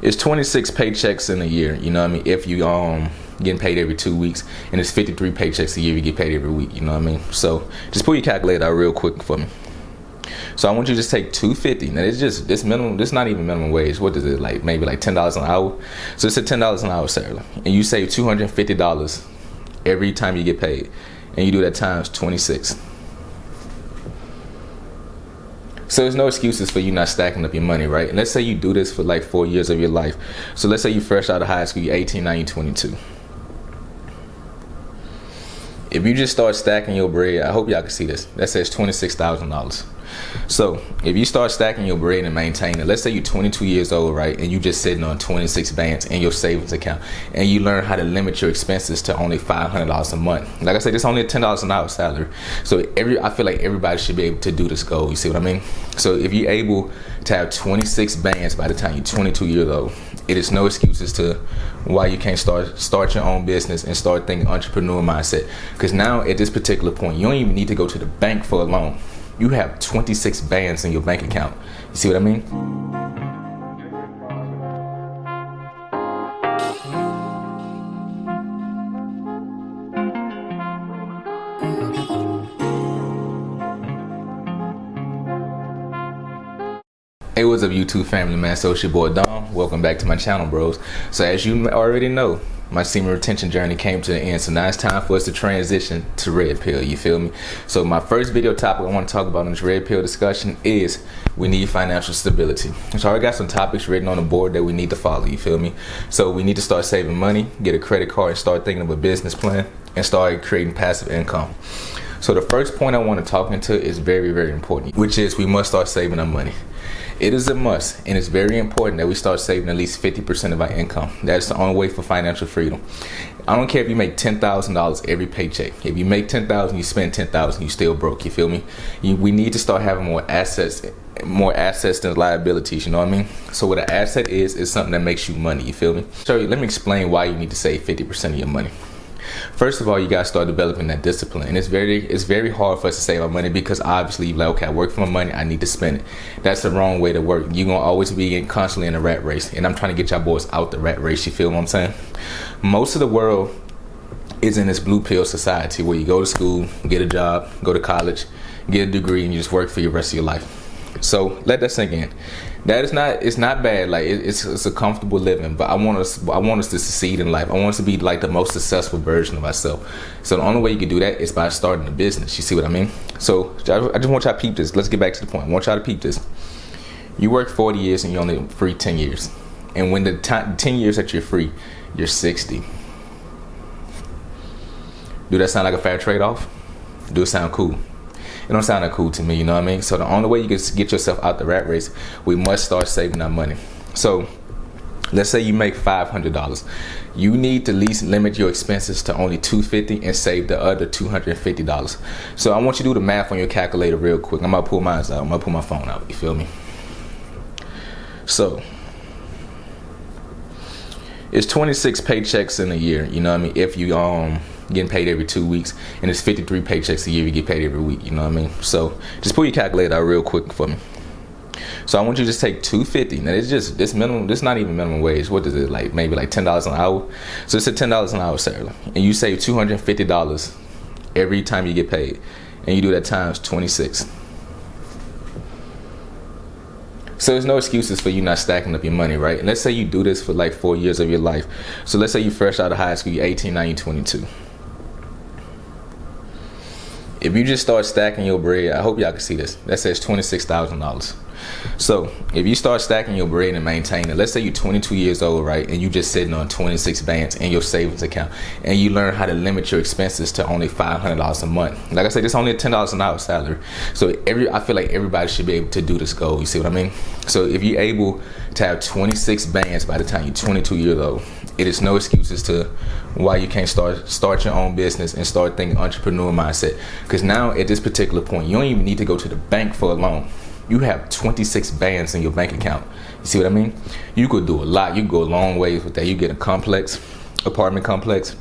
It's 26 paychecks in a year, you know what I mean? If you getting paid every 2 weeks, and it's 53 paychecks a year, you get paid every week, you know what I mean? So just pull your calculator out real quick for me. So I want you to just take $250. Now it's just this minimum, this not even minimum wage. What is it, like maybe like $10 an hour? So it's a $10 an hour salary, and you save $250 every time you get paid, and you do that times 26. So there's no excuses for you not stacking up your money, right? And let's say you do this for like 4 years of your life. So let's say you fresh out of high school, you're 18, now you're 22. If you just start stacking your bread, I hope y'all can see this. That says $26,000. So if you start stacking your bread and maintain it, let's say you're 22 years old, right? And you just sitting on 26 bands in your savings account, and you learn how to limit your expenses to only $500 a month. Like I said, it's only a $10 an hour salary. So I feel like everybody should be able to do this goal. You see what I mean? So if you're able to have 26 bands by the time you're 22 years old, it is no excuses to why you can't start your own business and start thinking entrepreneur mindset. Because now at this particular point, you don't even need to go to the bank for a loan. You have 26 bands in your bank account. You see what I mean? Hey, what's up YouTube family, man? So it's your boy Dom. Welcome back to my channel, bros. So as you already know, my semen retention journey came to an end. So now it's time for us to transition to red pill, you feel me? So my first video topic I want to talk about in this red pill discussion is we need financial stability. So I already got some topics written on the board that we need to follow, you feel me? So we need to start saving money, get a credit card, and start thinking of a business plan, and start creating passive income. So the first point I want to talk into is very, very important, which is we must start saving our money. It is a must, and it's very important that we start saving at least 50% of our income. That's the only way for financial freedom. I don't care if you make $10,000 every paycheck. If you make $10,000, you spend $10,000, you still broke. You feel me? We need to start having more assets than liabilities. You know what I mean? So what an asset is something that makes you money. You feel me? So let me explain why you need to save 50% of your money. First of all, you gotta start developing that discipline, and it's very hard for us to save our money because obviously you're like, okay, I work for my money, I need to spend it. That's the wrong way to work. You're gonna always be constantly in a rat race, and I'm trying to get y'all boys out the rat race. You feel what I'm saying? Most of the world is in this blue pill society where you go to school, get a job, go to college, get a degree, and you just work for the rest of your life. So let that sink in. It's not bad. Like it's a comfortable living, but I want us to succeed in life. I want us to be like the most successful version of ourselves. So the only way you can do that is by starting a business. You see what I mean? So I just want y'all to peep this. Let's get back to the point. I want y'all to peep this. You work 40 years and you're only free 10 years. And when the 10 years that you're free, you're 60. Do that sound like a fair trade-off? Do it sound cool? It don't sound that cool to me, you know what I mean? So the only way you can get yourself out the rat race, we must start saving our money. So let's say you make $500. You need to at least limit your expenses to only $250 and save the other $250. So I want you to do the math on your calculator real quick. I'm gonna pull mine out. I'm gonna pull my phone out, you feel me? So it's 26 paychecks in a year, you know what I mean? If you getting paid every 2 weeks, and it's 53 paychecks a year, you get paid every week, you know what I mean? So just pull your calculator out real quick for me. So I want you to just take $250. Now it's just this not even minimum wage. What is it, like maybe like $10 an hour? So it's a $10 an hour salary, and you save $250 every time you get paid, and you do that times 26. So there's no excuses for you not stacking up your money, right? And let's say you do this for like 4 years of your life. So let's say you fresh out of high school, you're 18, now you're 22. If you just start stacking your bread, I hope y'all can see this. That says $26,000. So if you start stacking your bread and maintain it, let's say you're 22 years old, right? And you just sitting on 26 bands in your savings account, and you learn how to limit your expenses to only $500 a month. Like I said, it's only a $10 an hour salary. So I feel like everybody should be able to do this goal. You see what I mean? So if you're able to have 26 bands by the time you're 22 years old, it is no excuses to why you can't start your own business and start thinking entrepreneur mindset. Because now at this particular point, you don't even need to go to the bank for a loan. You have 26 bands in your bank account. You see what I mean? You could do a lot. You could go a long ways with that. You get a apartment complex.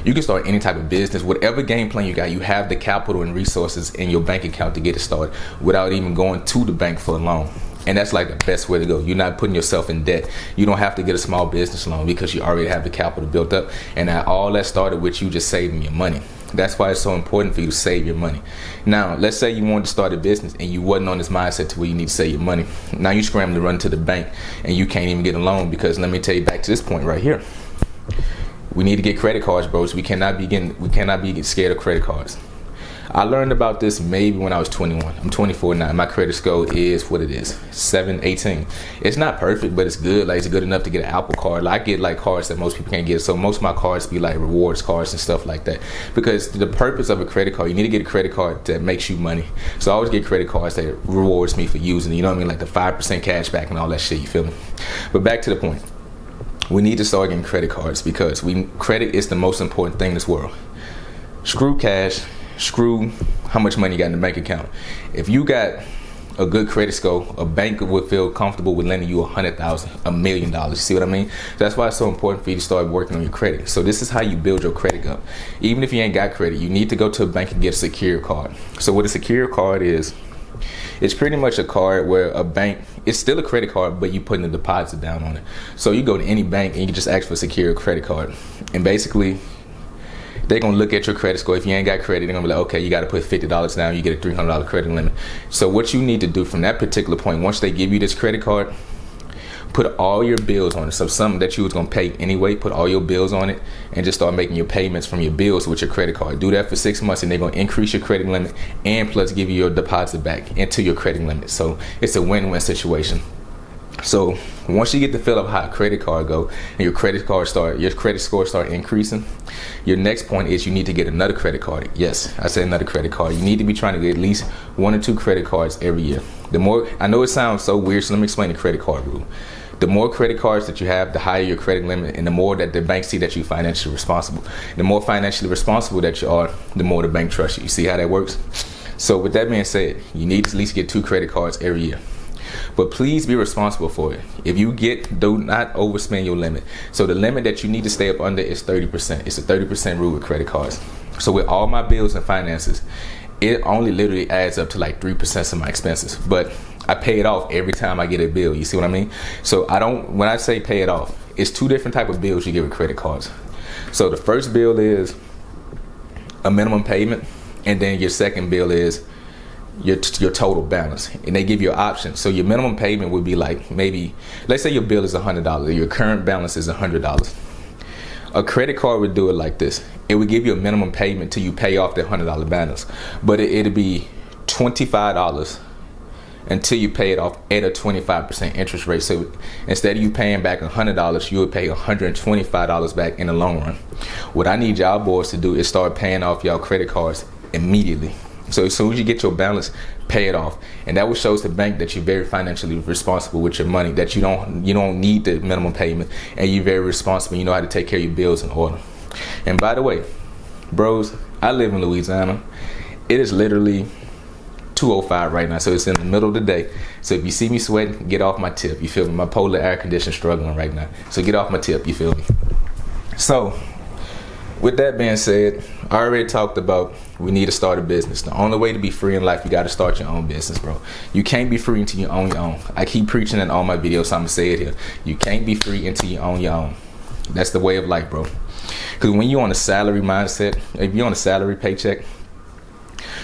You can start any type of business. Whatever game plan you got, you have the capital and resources in your bank account to get it started without even going to the bank for a loan. And that's like the best way to go. You're not putting yourself in debt. You don't have to get a small business loan because you already have the capital built up. And all that started with you just saving your money. That's why it's so important for you to save your money. Now, let's say you wanted to start a business and you wasn't on this mindset to where you need to save your money. Now you scrambling to run to the bank and you can't even get a loan because, let me tell you, back to this point right here. We need to get credit cards, bros. We cannot be getting scared of credit cards. I learned about this maybe when I was 21. I'm 24 now. My credit score is what it is, 718. It's not perfect, but it's good. Like, it's good enough to get an Apple card. Like, I get like cards that most people can't get. So most of my cards be like rewards cards and stuff like that. Because the purpose of a credit card, you need to get a credit card that makes you money. So I always get credit cards that rewards me for using it. You know what I mean? Like the 5% cash back and all that shit. You feel me? But back to the point. We need to start getting credit cards because credit is the most important thing in this world. Screw cash. Screw how much money you got in the bank account. If you got a good credit score, a bank would feel comfortable with lending you $100,000, $1 million. You see what I mean? That's why it's so important for you to start working on your credit. So this is how you build your credit up. Even if you ain't got credit, you need to go to a bank and get a secure card. So what a secure card is, it's pretty much a card where a bank, it's still a credit card, but you putting a deposit down on it. So you go to any bank and you just ask for a secure credit card. And basically, they're going to look at your credit score. If you ain't got credit, they're going to be like, okay, you got to put $50 down. You get a $300 credit limit. So what you need to do from that particular point, once they give you this credit card, put all your bills on it. So something that you was going to pay anyway, put all your bills on it and just start making your payments from your bills with your credit card. Do that for 6 months and they're going to increase your credit limit and plus give you your deposit back into your credit limit. So it's a win-win situation. So once you get the feel of how a credit card go and your credit score start increasing, your next point is you need to get another credit card. Yes, I said another credit card. You need to be trying to get at least 1 or 2 credit cards every year. The more, I know it sounds so weird, so let me explain the credit card rule. The more credit cards that you have, the higher your credit limit, and the more that the bank see that you're financially responsible. The more financially responsible that you are, the more the bank trusts you. You see how that works? So with that being said, you need to at least get 2 credit cards every year. But please be responsible for it. If you do not overspend your limit. So the limit that you need to stay up under is 30%. It's a 30% rule with credit cards. So with all my bills and finances, it only literally adds up to like 3% of my expenses. But I pay it off every time I get a bill. You see what I mean? So when I say pay it off, it's 2 different type of bills you get with credit cards. So the first bill is a minimum payment, and then your second bill is your total balance, and they give you an option. So your minimum payment would be like, maybe let's say your bill is $100, your current balance is $100. A credit card would do it like this. It would give you a minimum payment till you pay off that $100 balance, but it'd be $25 until you pay it off at a 25% interest rate. So instead of you paying back $100, you would pay $125 back in the long run. What I need y'all boys to do is start paying off y'all credit cards immediately. So as soon as you get your balance, pay it off, and that will shows the bank that you're very financially responsible with your money. That you don't need the minimum payment, and you're very responsible. You know how to take care of your bills in order. And by the way, bros, I live in Louisiana. It is literally 2:05 right now, so it's in the middle of the day. So if you see me sweating, get off my tip. You feel me? My polar air conditioner struggling right now, so get off my tip. You feel me? So with that being said, I already talked about we need to start a business. The only way to be free in life, you got to start your own business, bro. You can't be free until you own your own. I keep preaching in all my videos, so I'm going to say it here. You can't be free until you own your own. That's the way of life, bro. Because when you're on a salary mindset, if you're on a salary paycheck,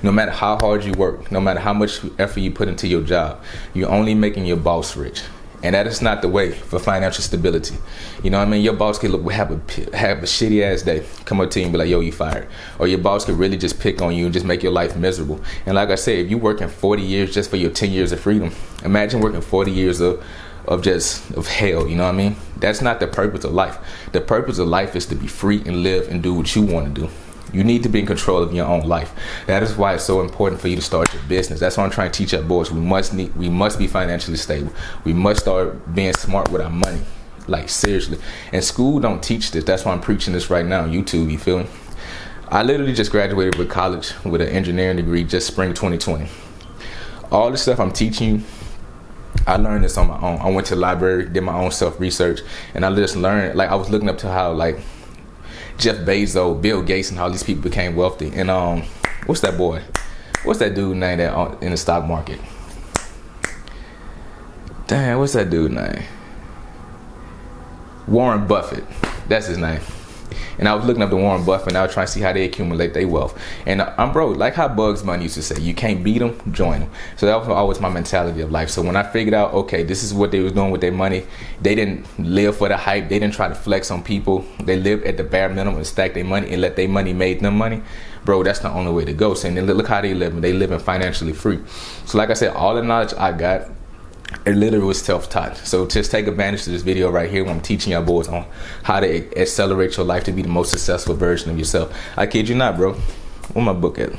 no matter how hard you work, no matter how much effort you put into your job, you're only making your boss rich. And that is not the way for financial stability. You know what I mean? Your boss could have a shitty ass day, come up to you and be like, yo, you fired. Or your boss could really just pick on you and just make your life miserable. And like I said, if you're working 40 years just for your 10 years of freedom, imagine working 40 years of hell, you know what I mean? That's not the purpose of life. The purpose of life is to be free and live and do what you want to do. You need to be in control of your own life. That is why it's so important for you to start your business. That's why I'm trying to teach our boys. We must be financially stable. We must start being smart with our money. Like, seriously. And school don't teach this. That's why I'm preaching this right now on YouTube. You feel me? I literally just graduated with college with an engineering degree just spring 2020. All the stuff I'm teaching you, I learned this on my own. I went to the library, did my own self-research, and I just learned. Like, I was looking up to how, like, Jeff Bezos, Bill Gates, and how these people became wealthy. And what's that boy? What's that dude named that in the stock market? Damn, what's that dude name? Warren Buffett. That's his name. And I was looking up to Warren Buffett, and I was trying to see how they accumulate their wealth. And I'm broke, like how Bugs Bunny used to say, you can't beat them, join them. So that was always my mentality of life. So when I figured out, okay, this is what they was doing with their money, they didn't live for the hype. They didn't try to flex on people. They lived at the bare minimum and stacked their money and let their money make them money. Bro, that's the only way to go. So, and then look how they live. They living financially free. So like I said, all the knowledge I got, it literally was self-taught. So just take advantage of this video right here when I'm teaching y'all boys on how to accelerate your life to be the most successful version of yourself. I kid you not, bro. Where my book at?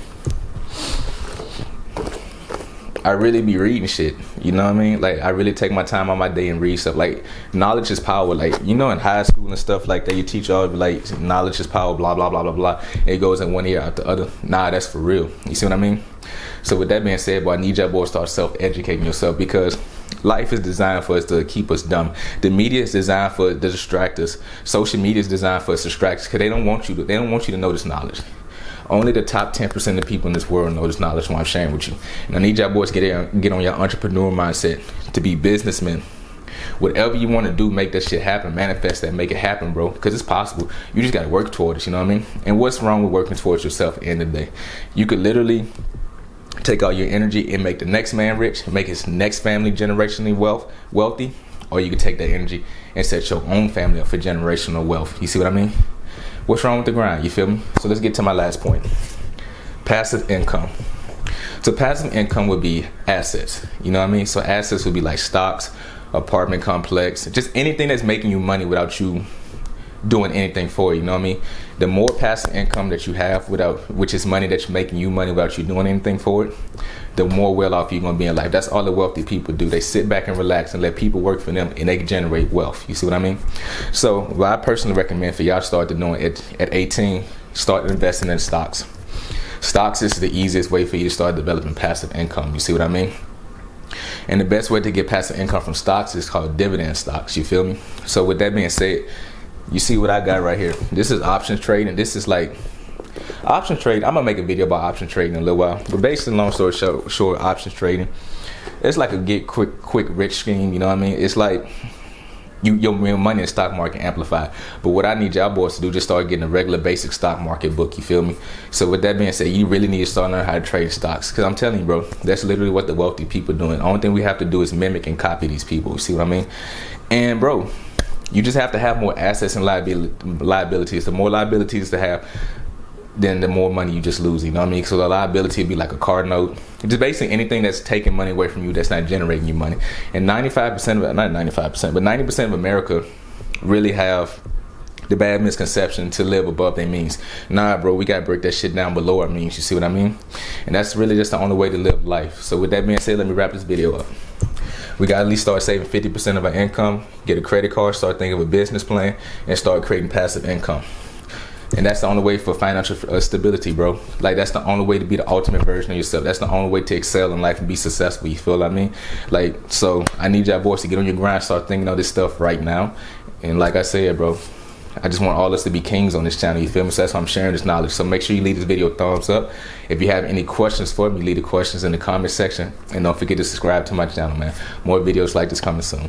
I really be reading shit. You know what I mean? Like, I really take my time on my day and read stuff. Like, knowledge is power. Like, you know, in high school and stuff like that, you teach all like knowledge is power, blah, blah, blah, blah, blah. It goes in one ear out the other. Nah, that's for real. You see what I mean? So with that being said, boy, I need y'all boys to start self-educating yourself, because life is designed for us to keep us dumb. The media is designed for to distract us. Social media is designed for us to distract us, because they don't want you to know this knowledge. Only the top 10% of people in this world know this knowledge what I'm sharing with you. And I need y'all boys to get on your entrepreneur mindset, to be businessmen. Whatever you want to do, make that shit happen. Manifest that, make it happen, bro, because it's possible. You just got to work towards it, you know what I mean? And what's wrong with working towards yourself at the end of the day? You could literally take all your energy and make the next man rich, make his next family generationally wealthy, or you could take that energy and set your own family up for generational wealth. You see what I mean? What's wrong with the grind? You feel me? So let's get to my last point. Passive income. So passive income would be assets. You know what I mean? So assets would be like stocks, apartment complex, just anything that's making you money without you doing anything for it, you know what I mean? The more passive income that you have which is money that's making you money without you doing anything for it, the more well off you're gonna be in life. That's all the wealthy people do. They sit back and relax and let people work for them, and they can generate wealth. You see what I mean? So what I personally recommend for y'all to start doing at 18, start investing in stocks. Stocks is the easiest way for you to start developing passive income. You see what I mean? And the best way to get passive income from stocks is called dividend stocks. You feel me? So with that being said, you see what I got right here. This is options trading. This is like option trading. I'm gonna make a video about option trading in a little while. But basically, long story short, options trading, it's like a get quick rich scheme. You know what I mean? It's like your money in the stock market amplified. But what I need y'all boys to do, just start getting a regular basic stock market book. You feel me? So with that being said, you really need to start learning how to trade stocks. Because I'm telling you, bro, that's literally what the wealthy people are doing. The only thing we have to do is mimic and copy these people. You see what I mean? And bro, you just have to have more assets and liabilities. The more liabilities to have, then the more money you just lose. You know what I mean? So the liability would be like a car note. Just basically anything that's taking money away from you, that's not generating you money. And 95% of it, not 95%, but 90% of America really have the bad misconception to live above their means. Nah, bro, we gotta break that shit down below our means. You see what I mean? And that's really just the only way to live life. So with that being said, let me wrap this video up. We got to at least start saving 50% of our income, get a credit card, start thinking of a business plan, and start creating passive income. And that's the only way for financial stability, bro. Like, that's the only way to be the ultimate version of yourself. That's the only way to excel in life and be successful. You feel what I mean? Like, so I need y'all boys to get on your grind, start thinking of this stuff right now. And like I said, bro, I just want all us to be kings on this channel, you feel me? So that's why I'm sharing this knowledge. So make sure you leave this video a thumbs up. If you have any questions for me, leave the questions in the comment section. And don't forget to subscribe to my channel, man. More videos like this coming soon.